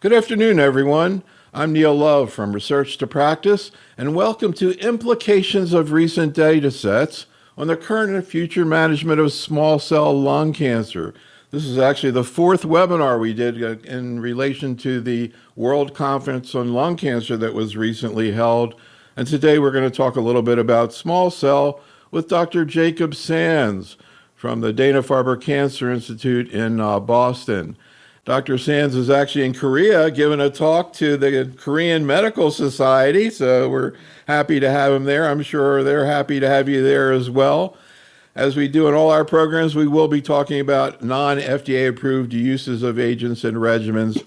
Good afternoon, everyone. I'm Neil Love from Research to Practice, and welcome to Implications of Recent Datasets on the Current and Future Management of Small Cell Lung Cancer. This is actually the fourth webinar we did in relation to the World Conference on Lung Cancer that was recently held. And today we're going to talk a little bit about small cell with Dr. Jacob Sands from the Dana-Farber Cancer Institute in Boston. Dr. Sands is actually in Korea giving a talk to the Korean Medical Society, so we're happy to have him there. I'm sure they're happy to have you there as well. As we do in all our programs, we will be talking about non-FDA approved uses of agents and regimens,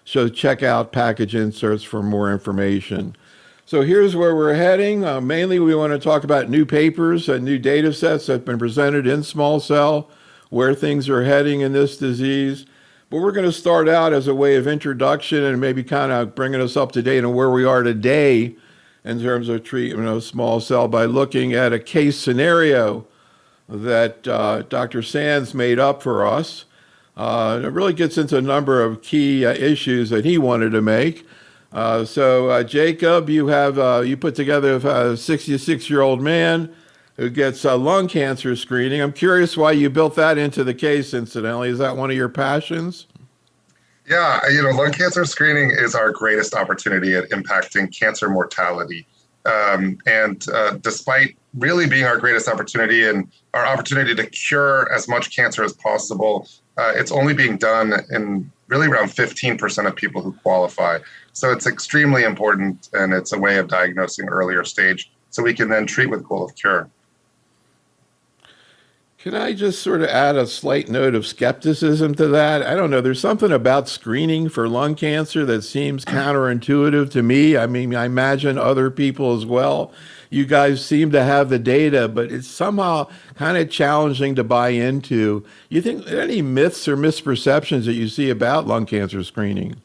so check out package inserts for more information. So here's where we're heading. Mainly we want to talk about new papers and new data sets that have been presented in small cell, where things are heading in this disease. But we're going to start out as a way of introduction and maybe kind of bringing us up to date on where we are today in terms of treatment of small cell by looking at a case scenario that Dr. Sands made up for us. It really gets into a number of key issues that he wanted to make. So Jacob, you put together a 66-year-old man who gets lung cancer screening. I'm curious why you built that into the case, incidentally. Is that one of your passions? Yeah, lung cancer screening is our greatest opportunity at impacting cancer mortality. Despite really being our greatest opportunity and our opportunity to cure as much cancer as possible, it's only being done in really around 15% of people who qualify. So it's extremely important, and it's a way of diagnosing earlier stage so we can then treat with goal of cure. Can I just sort of add a slight note of skepticism to that? I don't know. There's something about screening for lung cancer that seems counterintuitive to me. I mean, I imagine other people as well. You guys seem to have the data, but it's somehow kind of challenging to buy into. You think any myths or misperceptions that you see about lung cancer screening?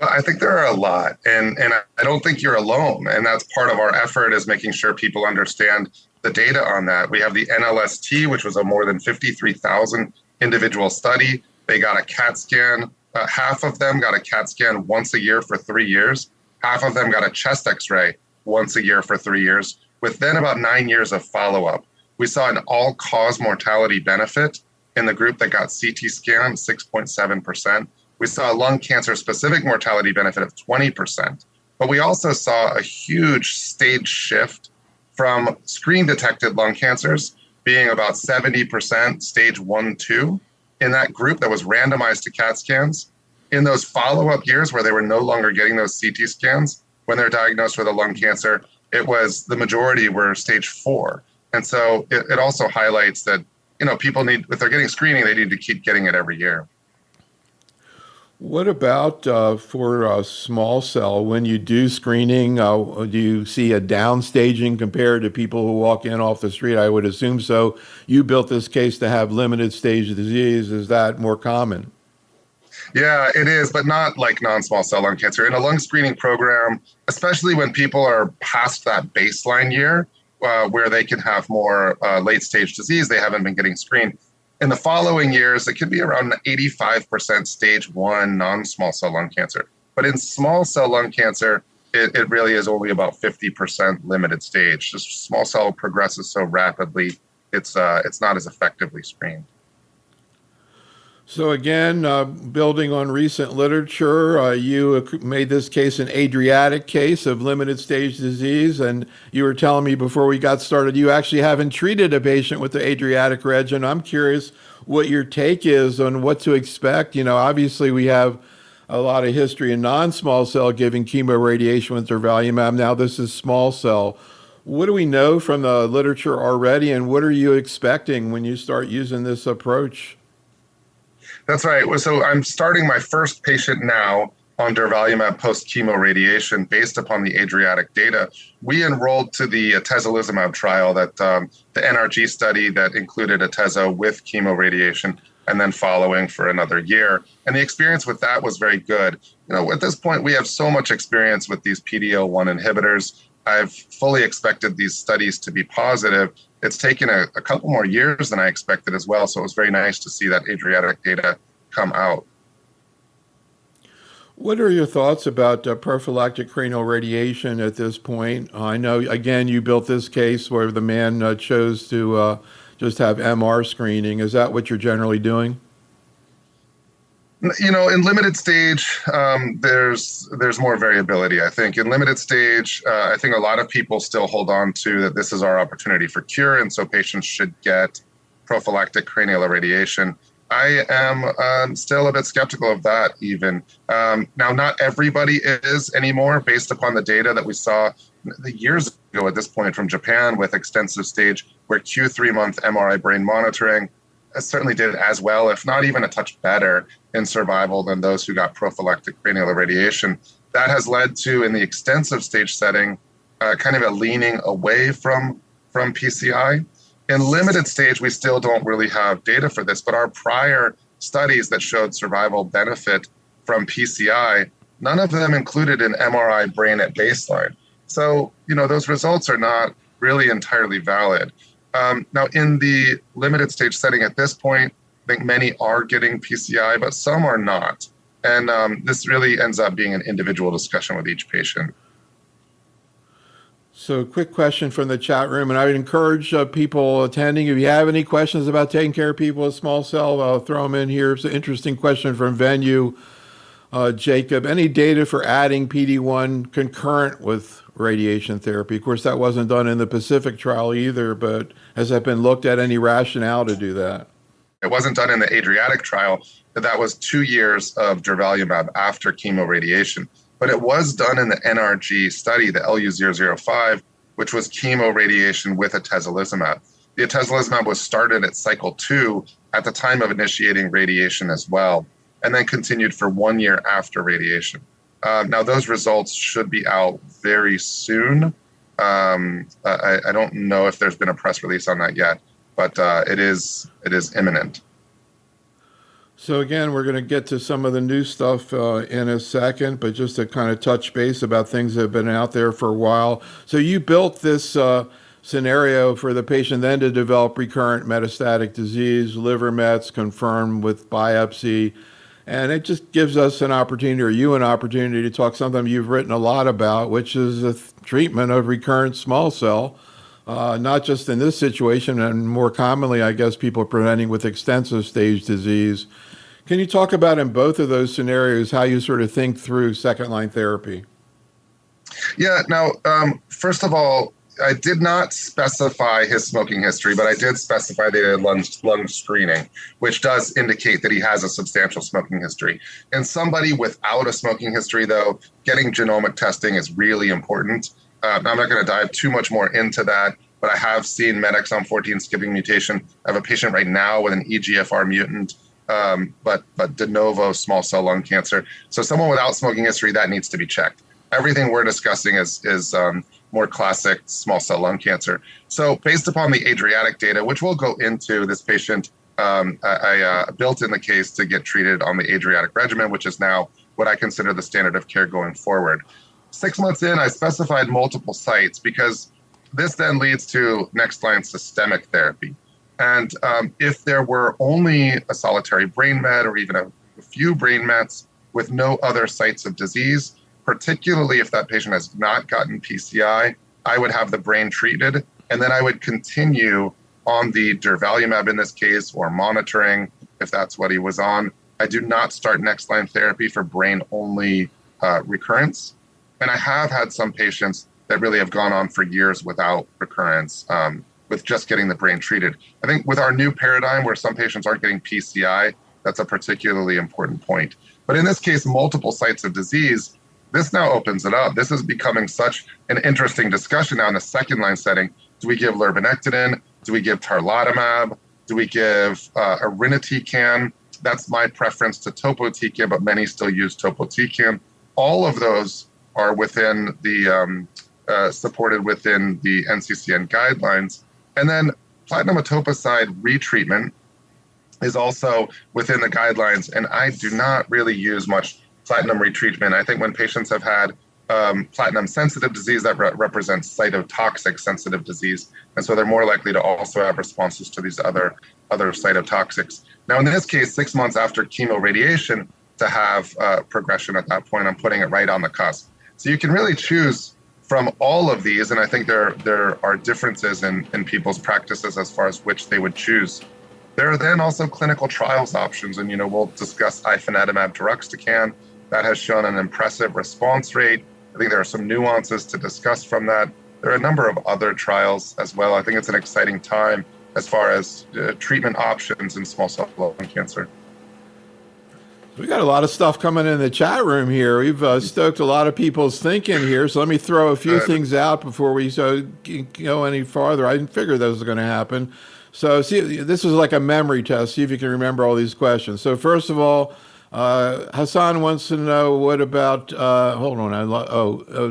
Well, I think there are a lot, and I don't think you're alone. And that's part of our effort, is making sure people understand the data on that. We have the NLST, which was a more than 53,000 individual study. They got a CAT scan. Half of them got a CAT scan once a year for 3 years. Half of them got a chest X-ray once a year for 3 years, with then about 9 years of follow-up. We saw an all-cause mortality benefit in the group that got CT scan, 6.7%. We saw a lung cancer-specific mortality benefit of 20%. But we also saw a huge stage shift from screen-detected lung cancers being about 70% stage 1, 2 in that group that was randomized to CAT scans. In those follow-up years where they were no longer getting those CT scans, when they're diagnosed with a lung cancer, it was the majority were stage 4. And so it also highlights that, people need, if they're getting screening, they need to keep getting it every year. What about for small cell? When you do screening, do you see a downstaging compared to people who walk in off the street? I would assume so. You built this case to have limited stage disease. Is that more common? Yeah, it is, but not like non-small cell lung cancer. In a lung screening program, especially when people are past that baseline year, where they can have more late stage disease, they haven't been getting screened. In the following years, it could be around 85% stage 1 non-small cell lung cancer. But in small cell lung cancer, it really is only about 50% limited stage. Just small cell progresses so rapidly, it's not as effectively screened. So again, building on recent literature, you made this case an Adriatic case of limited stage disease, and you were telling me before we got started, you actually haven't treated a patient with the Adriatic regimen. I'm curious what your take is on what to expect. Obviously we have a lot of history in non-small cell giving chemoradiation with durvalumab. Now this is small cell. What do we know from the literature already, and what are you expecting when you start using this approach? That's right. So I'm starting my first patient now on durvalumab post-chemo radiation based upon the Adriatic data. We enrolled to the atezolizumab trial, that the NRG study that included atezo with chemo radiation and then following for another year. And the experience with that was very good. At this point, we have so much experience with these PD-L1 inhibitors. I've fully expected these studies to be positive. It's taken a couple more years than I expected as well. So it was very nice to see that Adriatic data come out. What are your thoughts about prophylactic cranial radiation at this point? I know, again, you built this case where the man chose to just have MR screening. Is that what you're generally doing? In limited stage, there's more variability. I think in limited stage, I think a lot of people still hold on to that this is our opportunity for cure, and so patients should get prophylactic cranial irradiation. I am still a bit skeptical of that. Even now, not everybody is anymore, based upon the data that we saw years ago at this point from Japan with extensive stage, where Q3-month MRI brain monitoring certainly did as well, if not even a touch better, in survival than those who got prophylactic cranial irradiation. That has led to, in the extensive stage setting, kind of a leaning away from PCI. In limited stage, we still don't really have data for this, but our prior studies that showed survival benefit from PCI, none of them included an MRI brain at baseline. So, those results are not really entirely valid. Now, in the limited stage setting at this point, I think many are getting PCI, but some are not. And this really ends up being an individual discussion with each patient. So, quick question from the chat room, and I would encourage people attending, if you have any questions about taking care of people with small cell, I'll throw them in here. It's an interesting question from Venue. Jacob, any data for adding PD-1 concurrent with radiation therapy? Of course, that wasn't done in the Pacific trial either, but has that been looked at? Any rationale to do that? It wasn't done in the Adriatic trial, but that was 2 years of durvalumab after chemoradiation. But it was done in the NRG study, the LU005, which was chemoradiation with atezolizumab. The atezolizumab was started at cycle 2 at the time of initiating radiation as well, and then continued for 1 year after radiation. Now, those results should be out very soon. I don't know if there's been a press release on that yet, but it is imminent. So again, we're going to get to some of the new stuff in a second, but just to kind of touch base about things that have been out there for a while. So you built this scenario for the patient then to develop recurrent metastatic disease, liver mets confirmed with biopsy. And it just gives us an opportunity, or you an opportunity, to talk something you've written a lot about, which is the treatment of recurrent small cell, not just in this situation, and more commonly, I guess, people presenting with extensive stage disease. Can you talk about, in both of those scenarios, how you sort of think through second-line therapy? Yeah. Now, first of all, I did not specify his smoking history, but I did specify that he had lung screening, which does indicate that he has a substantial smoking history. In somebody without a smoking history, though, getting genomic testing is really important. I'm not going to dive too much more into that, but I have seen MET exon 14 skipping mutation. I have a patient right now with an EGFR mutant, but de novo small cell lung cancer. So someone without smoking history, that needs to be checked. Everything we're discussing is more classic small cell lung cancer. So based upon the Adriatic data, which we'll go into, this patient, I built in the case to get treated on the Adriatic regimen, which is now what I consider the standard of care going forward. 6 months in, I specified multiple sites because this then leads to next line systemic therapy. And if there were only a solitary brain met or even a few brain mets with no other sites of disease, particularly if that patient has not gotten PCI, I would have the brain treated, and then I would continue on the durvalumab in this case, or monitoring if that's what he was on. I do not start next line therapy for brain only recurrence. And I have had some patients that really have gone on for years without recurrence, with just getting the brain treated. I think with our new paradigm where some patients aren't getting PCI, that's a particularly important point. But in this case, multiple sites of disease, this now opens it up. This is becoming such an interesting discussion now in the second line setting. Do we give lurbinectedin? Do we give tarlatamab? Do we give irinotecan? That's my preference to topotecan, but many still use topotecan. All of those are within the supported within the NCCN guidelines. And then platinum etoposide retreatment is also within the guidelines. And I do not really use much platinum retreatment. I think when patients have had platinum sensitive disease, that represents cytotoxic sensitive disease. And so they're more likely to also have responses to these other cytotoxics. Now, in this case, 6 months after chemoradiation, to have progression at that point. I'm putting it right on the cusp. So you can really choose from all of these, and I think there are differences in people's practices as far as which they would choose. There are then also clinical trials options, and we'll discuss ifinatamab deruxtecan. That has shown an impressive response rate. I think there are some nuances to discuss from that. There are a number of other trials as well. I think it's an exciting time as far as treatment options in small cell lung cancer. We got a lot of stuff coming in the chat room here. We've stoked a lot of people's thinking here. So let me throw a few things out before we go any farther. I didn't figure those were going to happen. So see, this is like a memory test. See if you can remember all these questions. So first of all, Hassan wants to know what about, hold on.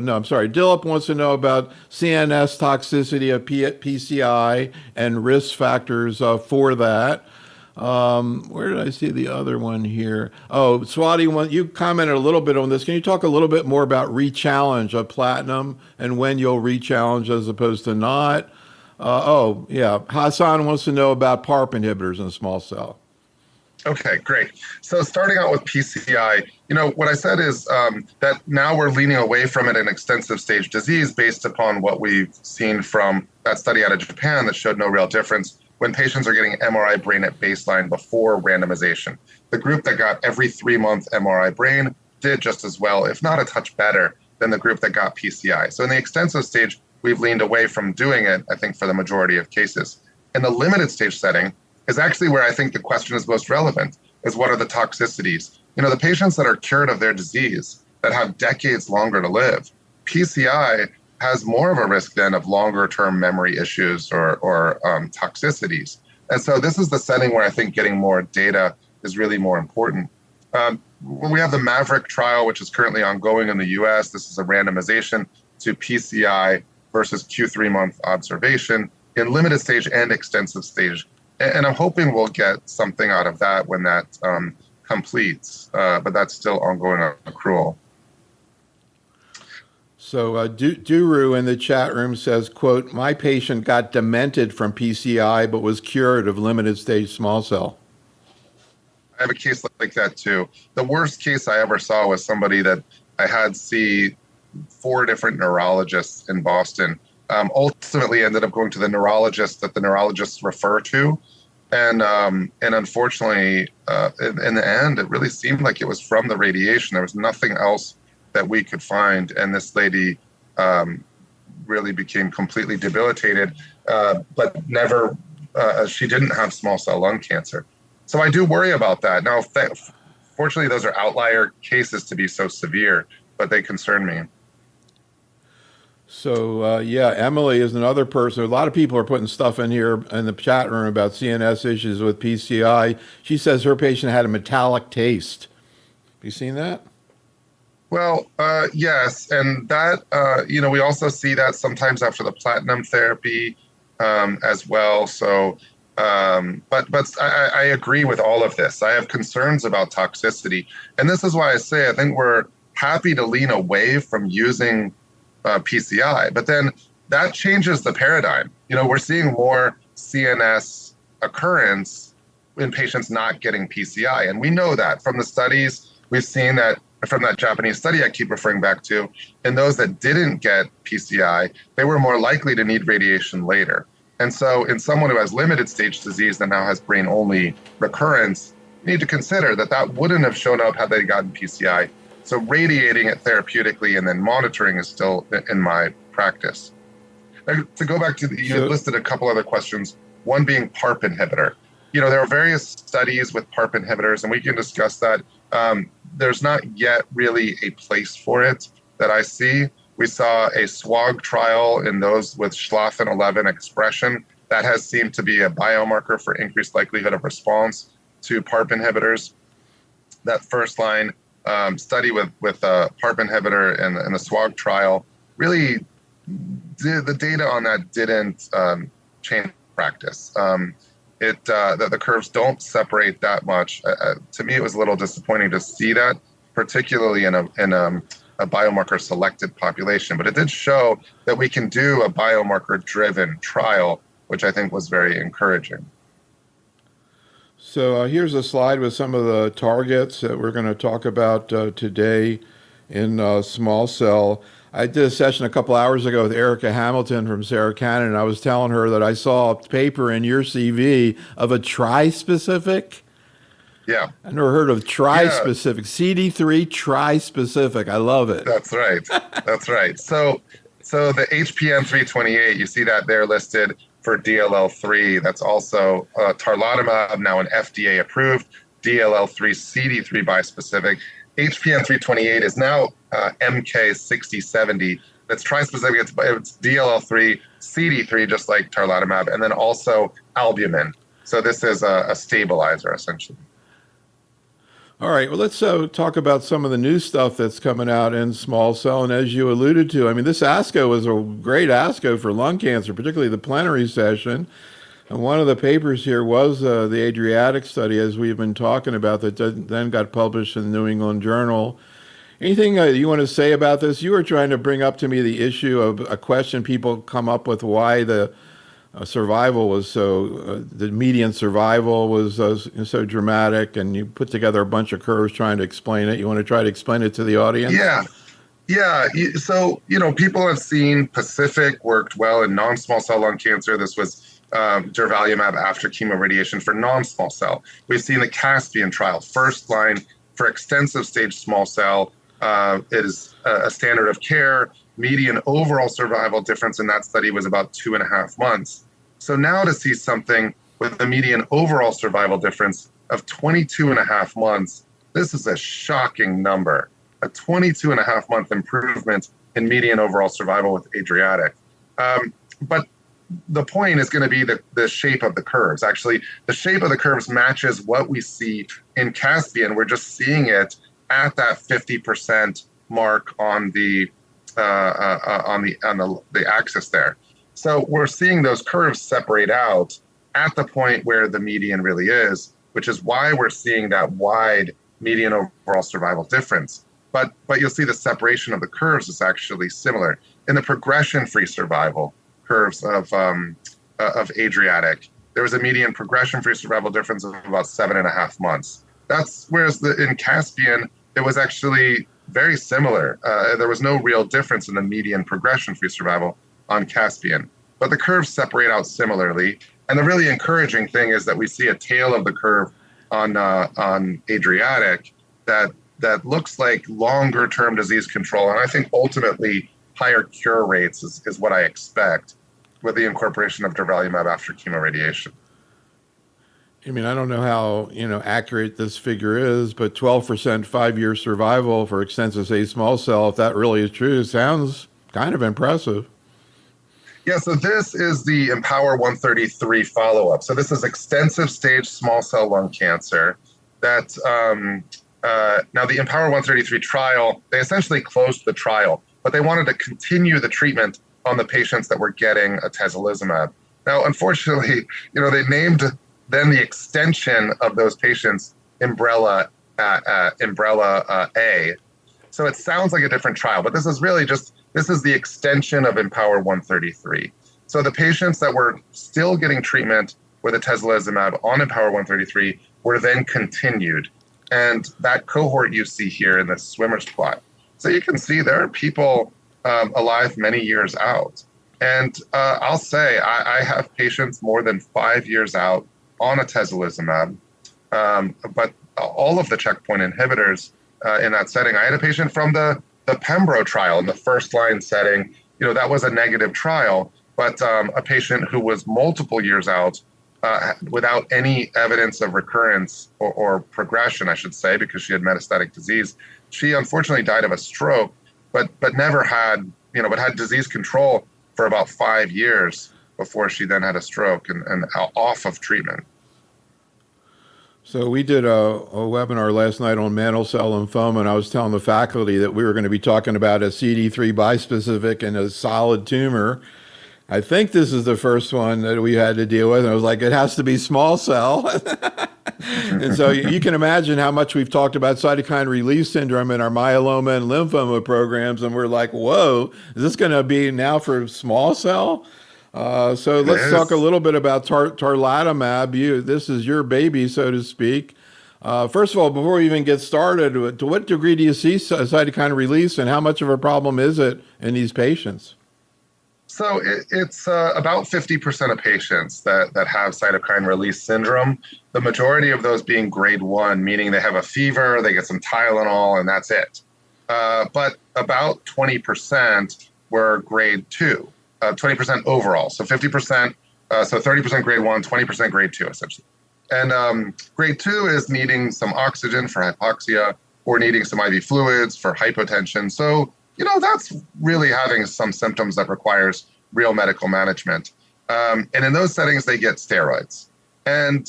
No, I'm sorry. Dilip wants to know about CNS toxicity of PCI and risk factors for that. Where did I see the other one here? Oh, Swati, you commented a little bit on this. Can you talk a little bit more about re-challenge of platinum and when you'll re-challenge as opposed to not? Hassan wants to know about PARP inhibitors in small cell. Okay, great. So starting out with PCI, what I said is that now we're leaning away from it in extensive stage disease based upon what we've seen from that study out of Japan that showed no real difference when patients are getting MRI brain at baseline before randomization. The group that got every 3-month MRI brain did just as well, if not a touch better, than the group that got PCI. So in the extensive stage, we've leaned away from doing it, I think, for the majority of cases. In the limited stage setting is actually where I think the question is most relevant, is what are the toxicities? The patients that are cured of their disease, that have decades longer to live, PCI has more of a risk then of longer term memory issues or toxicities. And so this is the setting where I think getting more data is really more important. We have the Maverick trial, which is currently ongoing in the US. This is a randomization to PCI versus Q3-month observation in limited stage and extensive stage. And I'm hoping we'll get something out of that when that completes, but that's still ongoing accrual. So Duru in the chat room says, quote, my patient got demented from PCI but was cured of limited stage small cell. I have a case like that too. The worst case I ever saw was somebody that I had see 4 different neurologists in Boston. Ultimately ended up going to the neurologist that the neurologists refer to. And unfortunately, in the end, it really seemed like it was from the radiation. There was nothing else that we could find. And this lady really became completely debilitated, but never, she didn't have small cell lung cancer. So I do worry about that. Now, fortunately, those are outlier cases to be so severe, but they concern me. So, Emily is another person. A lot of people are putting stuff in here in the chat room about CNS issues with PCI. She says her patient had a metallic taste. Have you seen that? Well, yes. And that, we also see that sometimes after the platinum therapy as well. So, but I agree with all of this. I have concerns about toxicity. And this is why I say I think we're happy to lean away from using PCI, but then that changes the paradigm. We're seeing more CNS occurrence in patients not getting PCI. And we know that from the studies. We've seen that from that Japanese study I keep referring back to. In those that didn't get PCI, they were more likely to need radiation later. And so in someone who has limited stage disease that now has brain-only recurrence, you need to consider that wouldn't have shown up had they gotten PCI. So radiating it therapeutically and then monitoring is still in my practice. Now, to go back to, you listed a couple other questions, one being PARP inhibitor. There are various studies with PARP inhibitors, and we can discuss that. There's not yet really a place for it that I see. We saw a SWOG trial in those with Schlafen-11 expression. That has seemed to be a biomarker for increased likelihood of response to PARP inhibitors. That first line study with a PARP inhibitor in the SWOG trial, really the data on that didn't change practice. The curves don't separate that much. To me, it was a little disappointing to see that, particularly in a biomarker selected population. But it did show that we can do a biomarker driven trial, which I think was very encouraging. So here's a slide with some of the targets that we're going to talk about today in small cell. I did a session a couple hours ago with Erica Hamilton from Sarah Cannon, and I was telling her that I saw a paper in your CV of a tri-specific. Yeah. I never heard of Yeah, tri-specific, CD3 tri-specific. I love it. that's right. That's right. So the HPN 328, you see that there listed for DLL3. That's also tarlatamab, now an FDA approved DLL3 CD3 bispecific. HPN 328 is now MK 6070. That's trispecific. It's DLL3 CD3, just like tarlatamab, and then also albumin. So this is a stabilizer essentially. All right, well, let's talk about some of the new stuff that's coming out in small cell. And as you alluded to, I mean, this ASCO was a great ASCO for lung cancer, particularly the plenary session. And one of the papers here was the Adriatic study, as we've been talking about, that then got published in the New England Journal. Anything you want to say about this? You were trying to bring up to me the issue of a question people come up with, why the survival was the median survival was so dramatic, and you put together a bunch of curves trying to explain it. You want to try to explain it to the audience? Yeah. Yeah. So, people have seen Pacific worked well in non-small cell lung cancer. This was durvalumab after chemoradiation for non-small cell. We've seen the Caspian trial, first line for extensive stage small cell. It is a standard of care. Median overall survival difference in that study was about 2.5 months. So now to see something with a median overall survival difference of 22.5 months, this is a shocking number. A 22.5 month improvement in median overall survival with Adriatic. But the point is going to be the shape of the curves. Actually, the shape of the curves matches what we see in Caspian. We're just seeing it at that 50% mark on the axis there. So we're seeing those curves separate out at the point where the median really is, which is why we're seeing that wide median overall survival difference. But you'll see the separation of the curves is actually similar. In the progression-free survival curves of Adriatic, there was a median progression-free survival difference of about 7.5 months. Whereas in Caspian, it was actually very similar. There was no real difference in the median progression-free survival on Caspian, but the curves separate out similarly. And the really encouraging thing is that we see a tail of the curve on Adriatic that looks like longer-term disease control, and I think ultimately higher cure rates is what I expect with the incorporation of durvalumab after chemoradiation. I mean, I don't know how accurate this figure is, but 12% 5-year survival for extensive stage small cell, if that really is true, sounds kind of impressive. Yeah, so this is the Empower 133 follow-up. So this is extensive stage small cell lung cancer. That now the Empower 133 trial, they essentially closed the trial, but they wanted to continue the treatment on the patients that were getting atezolizumab. Now, unfortunately, they named then the extension of those patients Umbrella A. So it sounds like a different trial, but this is the extension of Empower 133. So the patients that were still getting treatment with atezolizumab on Empower 133 were then continued. And that cohort you see here in the swimmer's plot. So you can see there are people alive many years out. And I'll say I have patients more than 5 years out on atezolizumab, but all of the checkpoint inhibitors in that setting. I had a patient from the Pembro trial in the first line setting. That was a negative trial, but a patient who was multiple years out without any evidence of recurrence or progression, I should say, because she had metastatic disease. She unfortunately died of a stroke, but never had, but had disease control for about 5 years before she then had a stroke and off of treatment. So we did a webinar last night on mantle cell lymphoma, and I was telling the faculty that we were going to be talking about a CD3 bispecific and a solid tumor. I think this is the first one that we had to deal with, and I was like, it has to be small cell. And so you can imagine how much we've talked about cytokine release syndrome in our myeloma and lymphoma programs, and we're like, whoa, is this going to be now for small cell? So It let's talk a is. little bit about tarlatamab. This is your baby, so to speak. First of all, before we even get started, to what degree do you see cytokine release, and how much of a problem is it in these patients? So it's about 50% of patients that have cytokine release syndrome. The majority of those being grade 1, meaning they have a fever, they get some Tylenol, and that's it. But about 20% were grade 2, 20% overall. So 50%, so 30% grade 1, 20% grade 2, essentially. And grade 2 is needing some oxygen for hypoxia or needing some IV fluids for hypotension. So, that's really having some symptoms that requires real medical management. And in those settings, they get steroids. And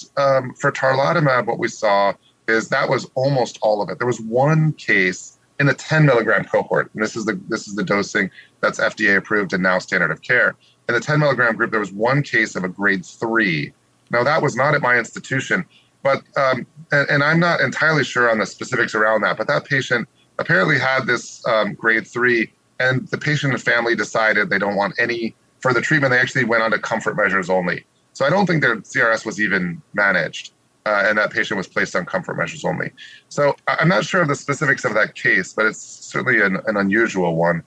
for tarlatamab, what we saw is that was almost all of it. There was one case in the 10 milligram cohort, and this is the dosing that's FDA approved and now standard of care. In the 10 milligram group, there was one case of a grade 3. Now, that was not at my institution, but and I'm not entirely sure on the specifics around that, but that patient apparently had this grade 3, and the patient and family decided they don't want any further treatment. They actually went on to comfort measures only. So I don't think their CRS was even managed, and that patient was placed on comfort measures only. So I'm not sure of the specifics of that case, but it's certainly an unusual one.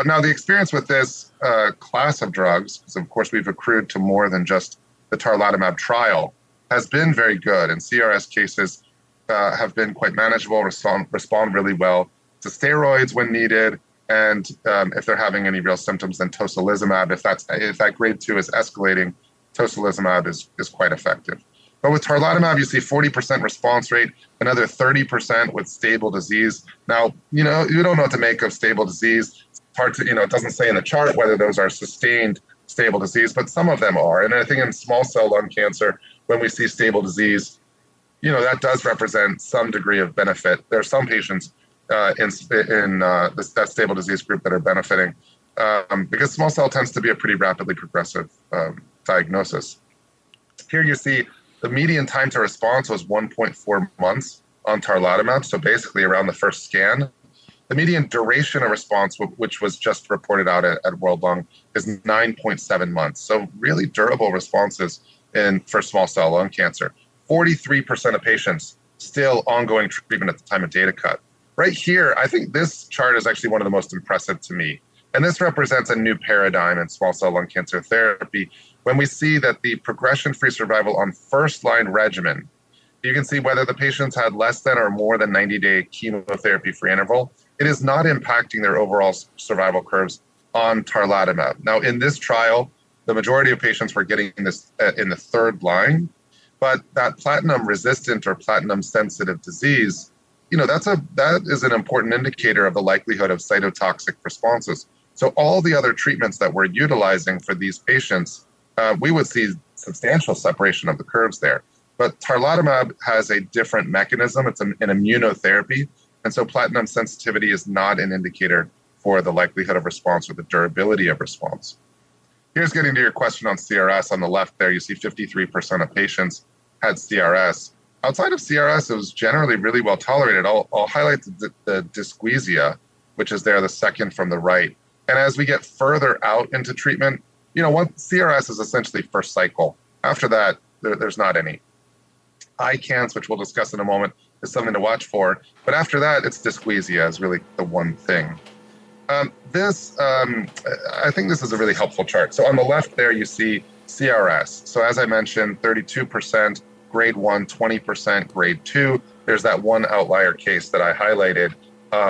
Now, the experience with this class of drugs, because of course we've accrued to more than just the tarlatamab trial, has been very good, and CRS cases have been quite manageable, respond really well to steroids when needed, and if they're having any real symptoms, then tocilizumab, if that grade 2 is escalating, tocilizumab is quite effective. But with tarlatamab, you see 40% response rate, another 30% with stable disease. Now, you don't know what to make of stable disease. It's hard to, it doesn't say in the chart whether those are sustained stable disease, but some of them are. And I think in small cell lung cancer, when we see stable disease, that does represent some degree of benefit. There are some patients in that stable disease group that are benefiting because small cell tends to be a pretty rapidly progressive diagnosis. Here you see the median time to response was 1.4 months on tarlatamab, so basically around the first scan. The median duration of response, which was just reported out at World Lung, is 9.7 months. So really durable responses for small cell lung cancer. 43% of patients still ongoing treatment at the time of data cut. Right here, I think this chart is actually one of the most impressive to me. And this represents a new paradigm in small cell lung cancer therapy when we see that the progression-free survival on first-line regimen, you can see whether the patients had less than or more than 90-day chemotherapy-free interval, it is not impacting their overall survival curves on tarlatamab. Now, in this trial, the majority of patients were getting this in the third line, but that platinum-resistant or platinum-sensitive disease, that is an important indicator of the likelihood of cytotoxic responses. So all the other treatments that we're utilizing for these patients, we would see substantial separation of the curves there. But tarlatamab has a different mechanism. It's an immunotherapy. And so platinum sensitivity is not an indicator for the likelihood of response or the durability of response. Here's getting to your question on CRS. On the left there, you see 53% of patients had CRS. Outside of CRS, it was generally really well tolerated. I'll highlight the dysgeusia, which is there, the second from the right. And as we get further out into treatment, CRS is essentially first cycle. After that, there's not any. ICANS, which we'll discuss in a moment, is something to watch for. But after that, it's dysgeusia is really the one thing. I think this is a really helpful chart. So on the left there, you see CRS. So as I mentioned, 32% grade 1, 20% grade 2. There's that one outlier case that I highlighted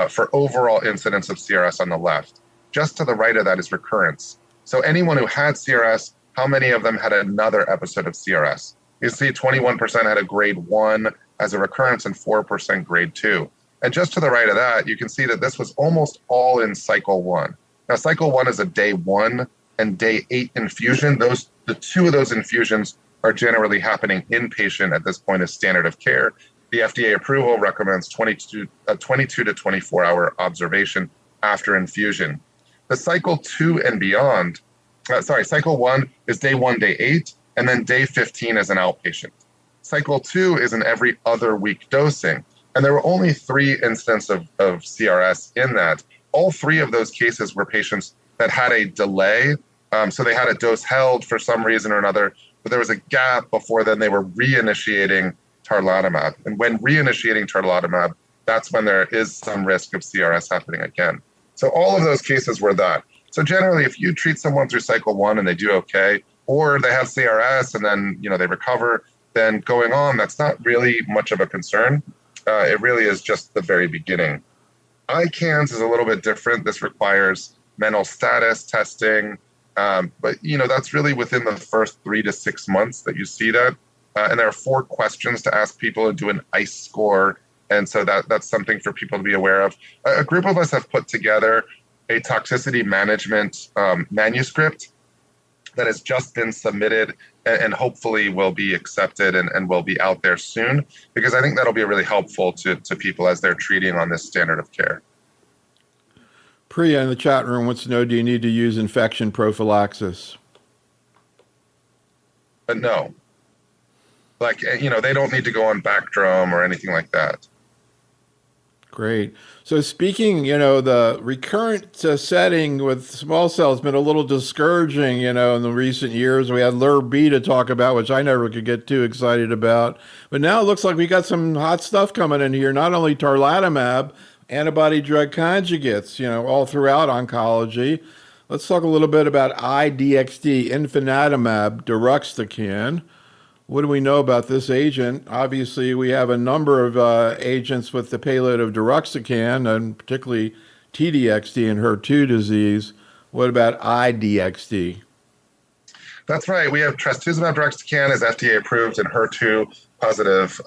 for overall incidence of CRS on the left. Just to the right of that is recurrence. So anyone who had CRS, how many of them had another episode of CRS? You see 21% had a grade 1 as a recurrence and 4% grade 2. And just to the right of that, you can see that this was almost all in cycle 1. Now, cycle 1 is a day 1 and day 8 infusion. The two of those infusions are generally happening inpatient at this point as standard of care. The FDA approval recommends 22 to 24 hour observation after infusion. The cycle 2 and beyond, cycle 1 is day 1, day 8, and then day 15 as an outpatient. Cycle 2 is an every other week dosing. And there were only 3 instances of CRS in that. All 3 of those cases were patients that had a delay So they had a dose held for some reason or another, but there was a gap before then they were reinitiating tarlatamab. And when reinitiating tarlatamab, that's when there is some risk of CRS happening again. So all of those cases were that. So generally, if you treat someone through cycle 1 and they do okay, or they have CRS and then they recover, then going on, that's not really much of a concern. It really is just the very beginning. ICANS is a little bit different. This requires mental status testing, but that's really within the first 3 to 6 months that you see that. And there are 4 questions to ask people and do an ICE score. And so that's something for people to be aware of. A group of us have put together a toxicity management manuscript that has just been submitted and hopefully will be accepted and will be out there soon, because I think that'll be really helpful to people as they're treating on this standard of care. Priya in the chat room wants to know, do you need to use infection prophylaxis? But no, they don't need to go on Bactrim or anything like that. Great. So speaking, the recurrent setting with small cell has been a little discouraging, in the recent years. We had LIRB to talk about, which I never could get too excited about. But now it looks like we got some hot stuff coming in here, not only tarlatamab, antibody drug conjugates, all throughout oncology. Let's talk a little bit about IDXD, infinatamab deruxtecan. What do we know about this agent? Obviously, we have a number of agents with the payload of deruxtecan, and particularly TDXD and HER2 disease. What about IDXD? That's right. We have trastuzumab deruxtecan is FDA approved in HER2 positive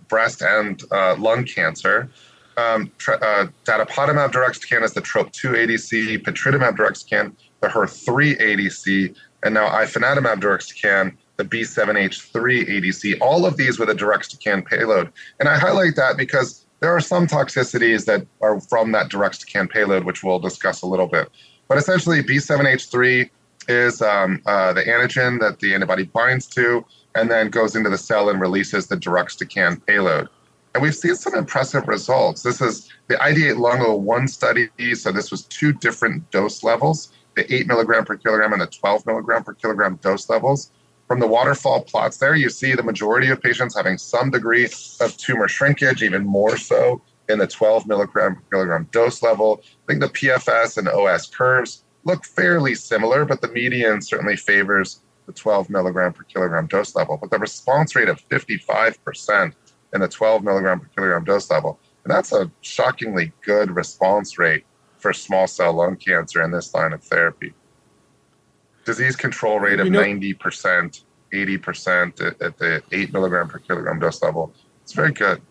breast and lung cancer. Datopotamab deruxtecan is the TROP2 ADC, patritumab deruxtecan, the HER3 ADC, and now ifinatamab deruxtecan, the B7H3 ADC, all of these with a deruxtecan payload. And I highlight that because there are some toxicities that are from that deruxtecan payload, which we'll discuss a little bit. But essentially, B7H3 is the antigen that the antibody binds to and then goes into the cell and releases the deruxtecan payload. And we've seen some impressive results. This is the ID8 Lung 01 study. So this was 2 different dose levels, the 8 milligram per kilogram and the 12 milligram per kilogram dose levels. From the waterfall plots there, you see the majority of patients having some degree of tumor shrinkage, even more so in the 12 milligram per kilogram dose level. I think the PFS and OS curves look fairly similar, but the median certainly favors the 12 milligram per kilogram dose level. But the response rate of 55% in the 12 milligram per kilogram dose level, and that's a shockingly good response rate for small cell lung cancer in this line of therapy. Disease control rate of 90%, 80% at the 8 milligram per kilogram dose level. It's very good.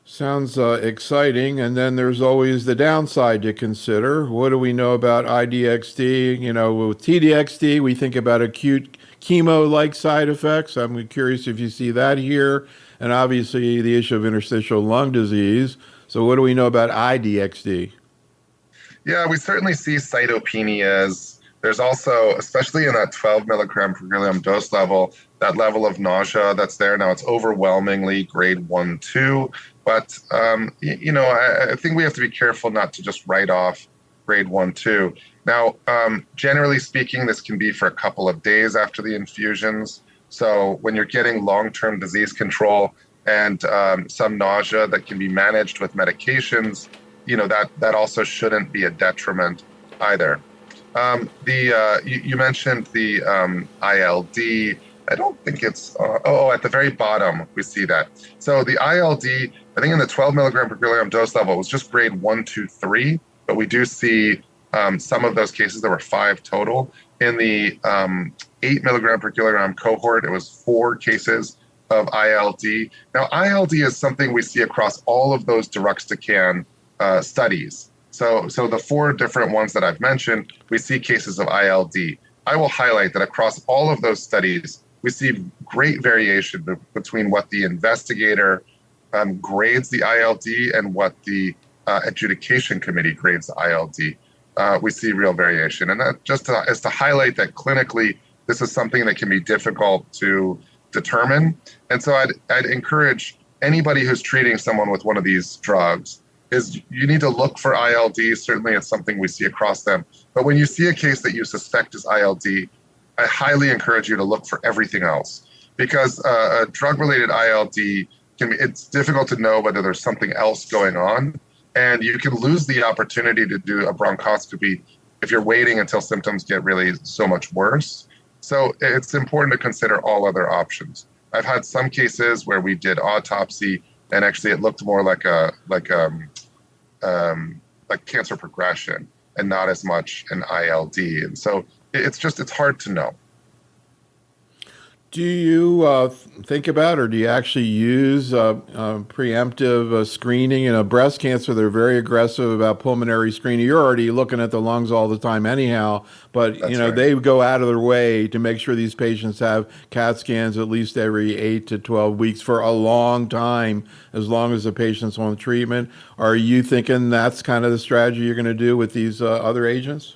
Sounds exciting. And then there's always the downside to consider. What do we know about IDXD? With TDXD, we think about acute chemo-like side effects. I'm curious if you see that here. And obviously the issue of interstitial lung disease. So what do we know about IDXD? Yeah, we certainly see cytopenias. There's also, especially in that 12 milligram per kilogram dose level, that level of nausea that's there. Now it's overwhelmingly grade 1, 2, but I think we have to be careful not to just write off grade 1, 2. Now, generally speaking, this can be for a couple of days after the infusions. So when you're getting long-term disease control and some nausea that can be managed with medications, that also shouldn't be a detriment either. You mentioned the ILD. I don't think it's, at the very bottom, we see that. So the ILD, I think in the 12 milligram per kilogram dose level, was just grade 1, 2, 3, but we do see some of those cases, there were 5 total. In the 8 milligram per kilogram cohort, it was 4 cases of ILD. Now, ILD is something we see across all of those deruxtecan studies. So the 4 different ones that I've mentioned, we see cases of ILD. I will highlight that across all of those studies, we see great variation between what the investigator grades the ILD and what the adjudication committee grades the ILD. We see real variation. And that just is to highlight that clinically, this is something that can be difficult to determine. And so I'd encourage anybody who's treating someone with one of these drugs is you need to look for ILD. Certainly, it's something we see across them. But when you see a case that you suspect is ILD, I highly encourage you to look for everything else, because a drug-related ILD it's difficult to know whether there's something else going on, and you can lose the opportunity to do a bronchoscopy if you're waiting until symptoms get really so much worse. So it's important to consider all other options. I've had some cases where we did autopsy, and actually it looked more like cancer progression and not as much an ILD. And so it's hard to know. Do you think about, or do you actually use preemptive screening? In breast cancer, they're very aggressive about pulmonary screening. You're already looking at the lungs all the time anyhow, but That's right. they go out of their way to make sure these patients have CAT scans at least every 8 to 12 weeks for a long time, as long as the patient's on treatment. Are you thinking that's kind of the strategy you're going to do with these other agents?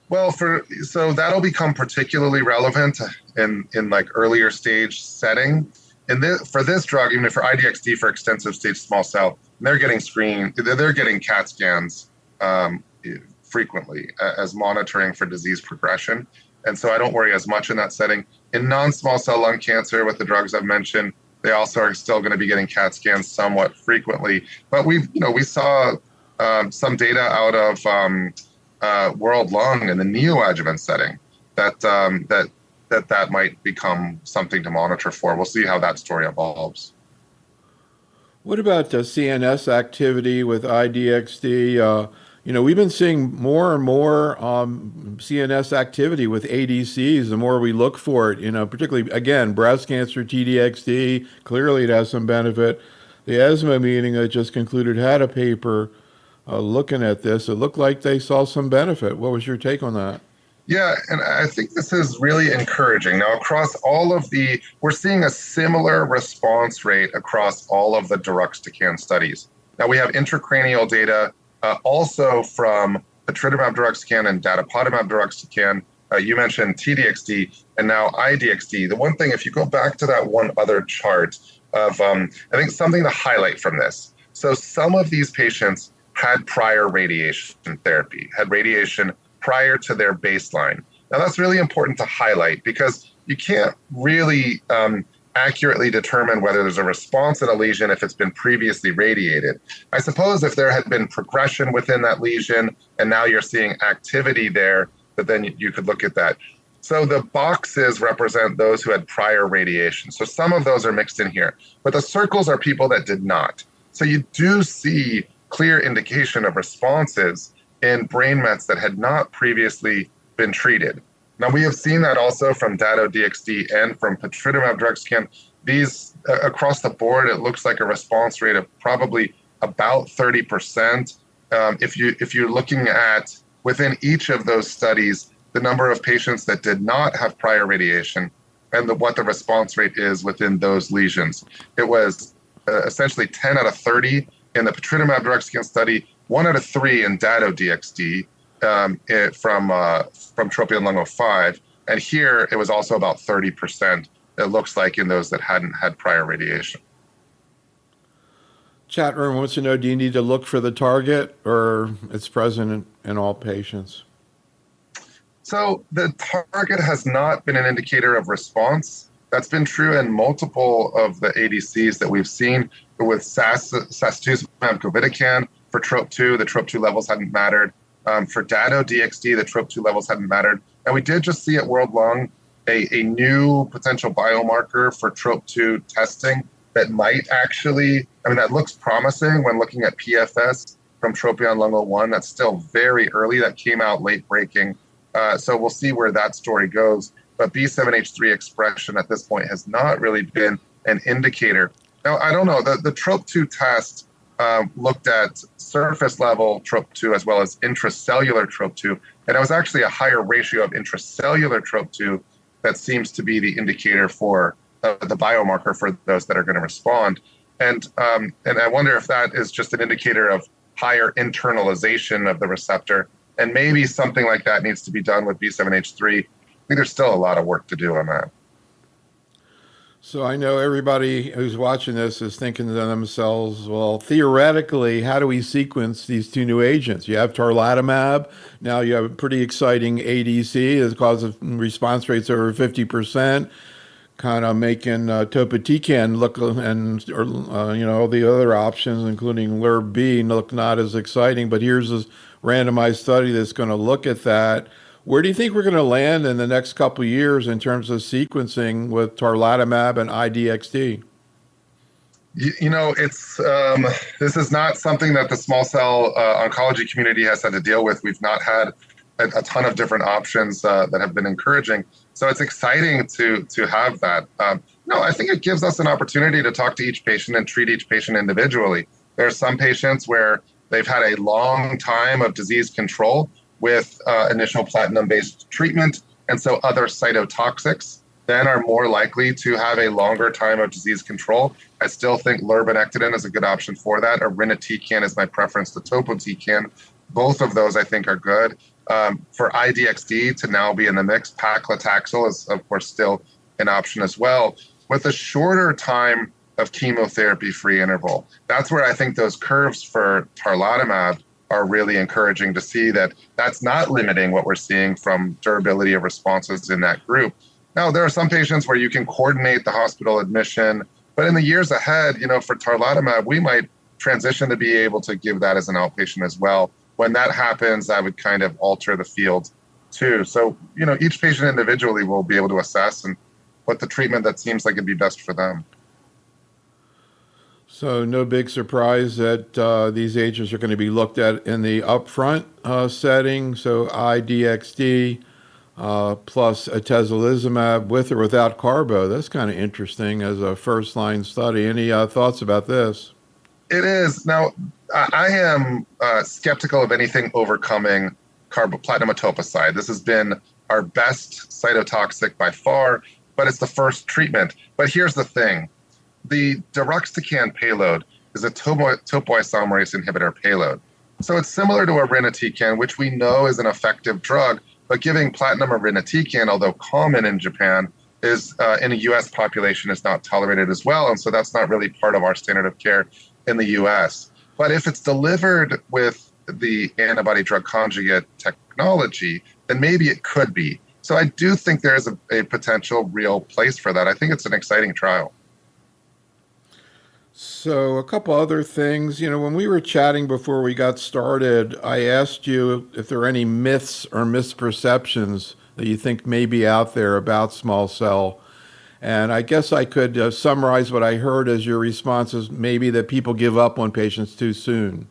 Well, so that'll become particularly relevant in like earlier stage setting. And for this drug, even for IDXD for extensive stage small cell, they're getting screened. They're getting CAT scans frequently as monitoring for disease progression. And so I don't worry as much in that setting. In non-small cell lung cancer, with the drugs I've mentioned, they also are still going to be getting CAT scans somewhat frequently. But we saw some data out of World Lung in the neoadjuvant setting that might become something to monitor for. We'll see how that story evolves. What about CNS activity with IDXD? We've been seeing more and more CNS activity with ADCs the more we look for it, particularly, again, breast cancer, TDXD, clearly it has some benefit. The ESMO meeting that just concluded had a paper looking at this. It looked like they saw some benefit. What was your take on that? Yeah, and I think this is really encouraging. Now, across we're seeing a similar response rate across all of the deruxtecan studies. Now, we have intracranial data also from patritumab deruxtecan and datopotamab deruxtecan. You mentioned TDXD and now IDXD. The one thing, if you go back to that one other chart of, I think something to highlight from this. So some of these patients had prior radiation therapy, had radiation prior to their baseline. Now, that's really important to highlight because you can't really accurately determine whether there's a response in a lesion if it's been previously radiated. I suppose if there had been progression within that lesion and now you're seeing activity there, but then you could look at that. So the boxes represent those who had prior radiation. So some of those are mixed in here, but the circles are people that did not. So you do see clear indication of responses in brain mets that had not previously been treated. Now, we have seen that also from Dato-DXd and from patritumab deruxtecan. These, across the board, it looks like a response rate of probably about 30%. If you're looking at within each of those studies, the number of patients that did not have prior radiation and what the response rate is within those lesions. It was essentially 10 out of 30 in the patritumab deruxtecan study, 1 out of 3 in Dato-DXd from Tropion-Lung05. And here it was also about 30%, it looks like, in those that hadn't had prior radiation. Chat room wants to know, do you need to look for the target or it's present in all patients? So the target has not been an indicator of response. That's been true in multiple of the ADCs that we've seen with sacituzumab govitecan. For TROP2, the TROP2 levels hadn't mattered. For Dato-DXd, the TROP2 levels hadn't mattered. And we did just see at World Lung a new potential biomarker for TROP2 testing that might actually, that looks promising when looking at PFS from Tropion-Lung01. That's still very early. That came out late breaking. So we'll see where that story goes. But B7H3 expression at this point has not really been an indicator. Now, I don't know, the TROP2 test looked at surface level TROP2 as well as intracellular TROP2. And it was actually a higher ratio of intracellular TROP2 that seems to be the indicator for the biomarker for those that are going to respond. And I wonder if that is just an indicator of higher internalization of the receptor. And maybe something like that needs to be done with B7H3. I think there's still a lot of work to do on that. So I know everybody who's watching this is thinking to themselves, well, theoretically, how do we sequence these two new agents? You have tarlatamab. Now you have a pretty exciting ADC that causes response rates over 50%, kind of making topotecan look and or the other options, including LIRB, look not as exciting. But here's this randomized study that's going to look at that. Where do you think we're going to land in the next couple of years in terms of sequencing with tarlatamab and IDXD? It's this is not something that the small cell oncology community has had to deal with. We've not had a ton of different options that have been encouraging. So it's exciting to have that. No, I think it gives us an opportunity to talk to each patient and treat each patient individually. There are some patients where they've had a long time of disease control with initial platinum-based treatment, and so other cytotoxics then are more likely to have a longer time of disease control. I still think lurbinectedin is a good option for that. Irinotecan is my preference to topotecan. Both of those I think are good. For IDXD to now be in the mix, paclitaxel is of course still an option as well. With a shorter time of chemotherapy-free interval, that's where I think those curves for tarlatamab are really encouraging to see that that's not limiting what we're seeing from durability of responses in that group. Now, there are some patients where you can coordinate the hospital admission, but in the years ahead, for tarlatamab, we might transition to be able to give that as an outpatient as well. When that happens, that would kind of alter the field too. So, each patient individually will be able to assess and what the treatment that seems like it'd be best for them. So no big surprise that these agents are going to be looked at in the upfront setting. So IDXD plus atezolizumab with or without carbo. That's kind of interesting as a first-line study. Any thoughts about this? It is. Now, I am skeptical of anything overcoming platinum etoposide. This has been our best cytotoxic by far, but it's the first treatment. But here's the thing. The deruxtecan payload is a topoisomerase inhibitor payload. So it's similar to irinotecan, which we know is an effective drug, but giving platinum irinotecan, although common in Japan, is in a US population is not tolerated as well. And so that's not really part of our standard of care in the US. But if it's delivered with the antibody drug conjugate technology, then maybe it could be. So I do think there is a potential real place for that. I think it's an exciting trial. So a couple other things, when we were chatting before we got started, I asked you if there are any myths or misperceptions that you think may be out there about small cell. And I guess I could summarize what I heard as your responses, maybe that people give up on patients too soon.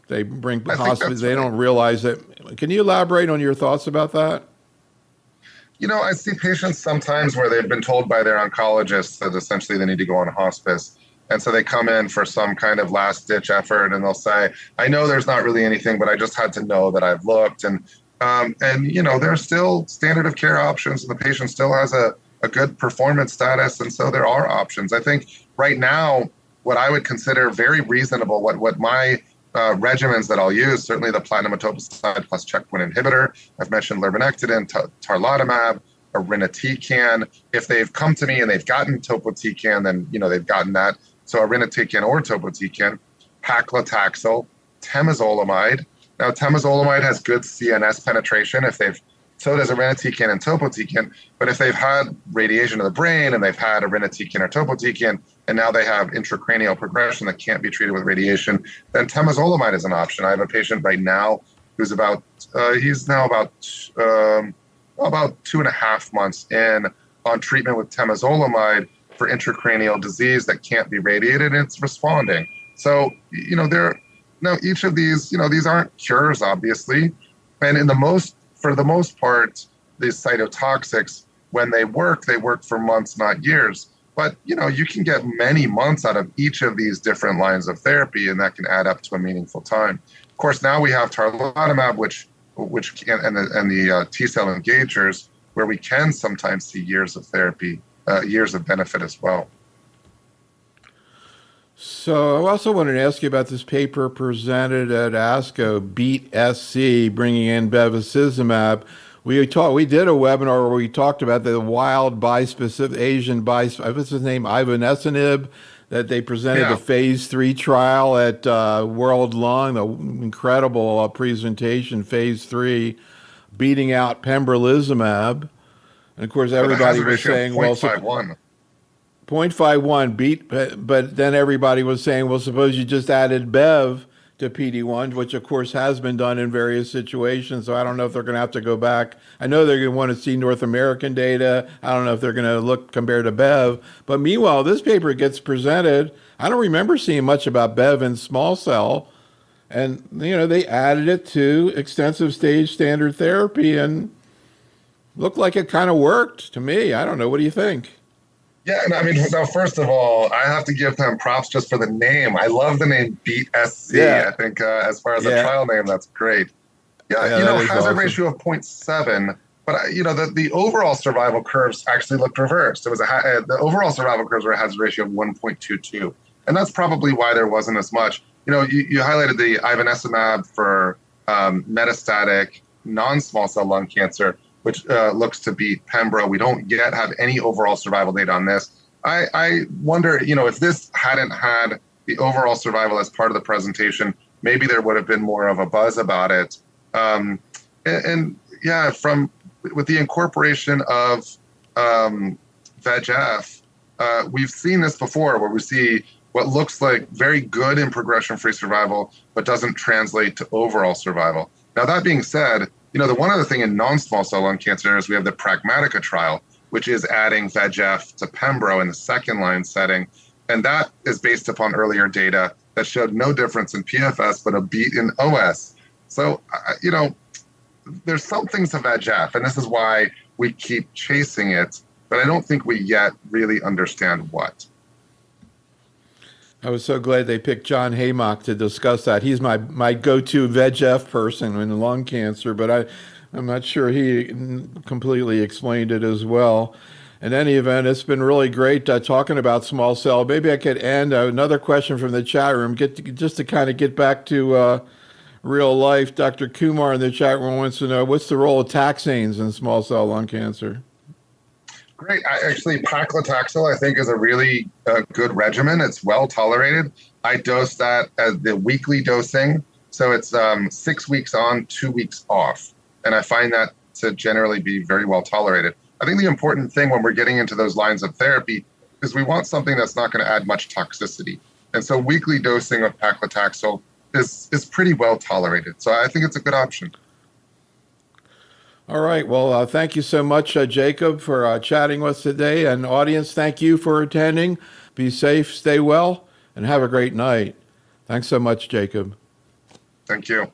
They bring hospitals, they don't realize that. Can you elaborate on your thoughts about that? I see patients sometimes where they've been told by their oncologist that essentially they need to go on hospice. And so they come in for some kind of last ditch effort and they'll say, I know there's not really anything, but I just had to know that I've looked. And there's still standard of care options. And the patient still has a good performance status. And so there are options. I think right now, what I would consider very reasonable, what my regimens that I'll use, certainly the platinum etoposide plus checkpoint inhibitor. I've mentioned lurbinectedin, tarlatamab, irinotecan. If they've come to me and they've gotten topotecan, then they've gotten that. So irinotecan or topotecan, paclitaxel, temozolomide. Now temozolomide has good CNS penetration so does irinotecan and topotecan. But if they've had radiation to the brain and they've had irinotecan or topotecan, and now they have intracranial progression that can't be treated with radiation, then temozolomide is an option. I have a patient right now who's he's now about 2.5 months in on treatment with temozolomide for intracranial disease that can't be radiated, and it's responding. So, each of these, these aren't cures, obviously. And for the most part, these cytotoxics, when they work for months, not years. But, you can get many months out of each of these different lines of therapy, and that can add up to a meaningful time. Of course, now we have tarlatamab, which can, and the T-cell engagers, where we can sometimes see years of therapy, years of benefit as well. So I also wanted to ask you about this paper presented at ASCO, Beat SC, bringing in bevacizumab We did a webinar where we talked about the wild bispecific Asian what's his name, ivonescimab, that they presented the Yeah. phase 3 trial at World Lung, the incredible presentation, phase 3, beating out pembrolizumab. And of course, With a everybody hazard was ratio of saying, well, 0.51. 0.51 beat, but then everybody was saying, well, suppose you just added Bev to PD1, which of course has been done in various situations. So I don't know if they're going to have to go back. I know they're going to want to see North American data. I don't know if they're going to look compared to Bev. But meanwhile, this paper gets presented. I don't remember seeing much about Bev in small cell. And, they added it to extensive stage standard therapy and looked like it kind of worked to me. I don't know. What do you think? Yeah, and I mean, now, first of all, I have to give them props just for the name. I love the name Beat SC. Yeah. I think as far as a Yeah. trial name, that's great. Yeah, Yeah, that is hazard awesome. ratio of 0.7, but the overall survival curves actually looked reversed. It was the overall survival curves were a hazard ratio of 1.22, and that's probably why there wasn't as much. You highlighted the ivonescimab for metastatic non-small cell lung cancer, which looks to beat Pembro. We don't yet have any overall survival data on this. I wonder, if this hadn't had the overall survival as part of the presentation, maybe there would have been more of a buzz about it. And yeah, with the incorporation of VEGF, we've seen this before where we see what looks like very good in progression-free survival, but doesn't translate to overall survival. Now, that being said, the one other thing in non-small cell lung cancer is we have the Pragmatica trial, which is adding VEGF to Pembro in the second line setting. And that is based upon earlier data that showed no difference in PFS, but a beat in OS. So, there's some things to VEGF, and this is why we keep chasing it, but I don't think we yet really understand what. I was so glad they picked John Haymock to discuss that. He's my go-to VEGF person in lung cancer, but I'm not sure he completely explained it as well. In any event, it's been really great talking about small cell. Maybe I could end another question from the chat room, just to kind of get back to real life. Dr. Kumar in the chat room wants to know, what's the role of taxanes in small cell lung cancer? Great. Actually, paclitaxel, I think, is a really good regimen. It's well tolerated. I dose that as the weekly dosing. So it's 6 weeks on, 2 weeks off. And I find that to generally be very well tolerated. I think the important thing when we're getting into those lines of therapy is we want something that's not going to add much toxicity. And so weekly dosing of paclitaxel is pretty well tolerated. So I think it's a good option. All right. Well, thank you so much, Jacob, for chatting with us today. And audience, thank you for attending. Be safe, stay well, and have a great night. Thanks so much, Jacob. Thank you.